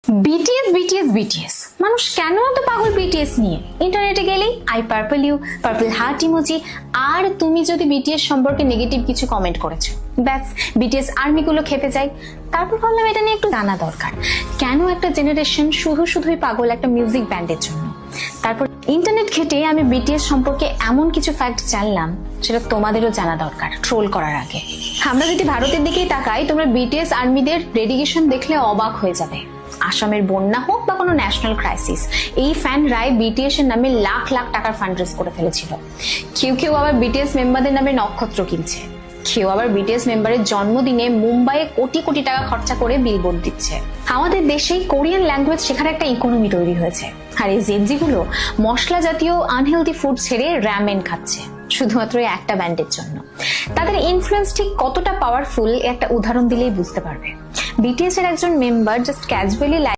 BTS BTS BTS মানুষ কেন এত পাগল বিটিএস নিয়ে? ইন্টারনেটে গেলেই I purple you, purple heart emoji, আর তুমি যদি বিটিএস সম্পর্কে নেগেটিভ কিছু কমেন্ট করেছো, ব্যাস বিটিএস আর্মিগুলো খেপে যায়। তারপর ভাবলাম এটা নিয়ে একটু জানা দরকার, কেন একটা জেনারেশন শুধুই পাগল একটা মিউজিক ব্যান্ডের জন্য। তারপর ইন্টারনেট ঘেটে আমি বিটিএস সম্পর্কে এমন কিছু ফ্যাক্ট জানলাম যেটা তোমাদেরও জানা দরকার ট্রোল করার আগে। আমরা যদি ভারতের দিকেই তাকাই, তোমরা বিটিএস আর্মিদের ডেডিকেশন দেখলে অবাক হয়ে যাবে। আসামের বন্যা হোক বা কোনো ন্যাশনাল ক্রাইসিস, এই ফ্যানরাই বিটিএস এর নামে লাখ লাখ টাকার ফান্ড রেজ করে ফেলেছিল। কেউ আবার বিটিএস মেম্বারদের নামে নক্ষত্র কিনছে, কেউ আবার বিটিএস মেম্বারের জন্মদিনে মুম্বাইয়ে কোটি কোটি টাকা খরচা করে বিলবোর্ড দিচ্ছে। আমাদের দেশেই কোরিয়ান ল্যাঙ্গুয়েজ শেখার একটা ইকোনমি তৈরি হয়েছে, আর এই জেনজি গুলো মশলা জাতীয় আনহেলদি ফুড ছেড়ে র‍্যামেন খাচ্ছে শুধুমাত্র একটা ব্যান্ডের জন্য। তাদের ইনফ্লুয়েন্স ঠিক কতটা পাওয়ারফুল একটা উদাহরণ দিলেই বুঝতে পারবে। বিটিএস এর একজন মেম্বার জাস্ট ক্যাজুয়ালি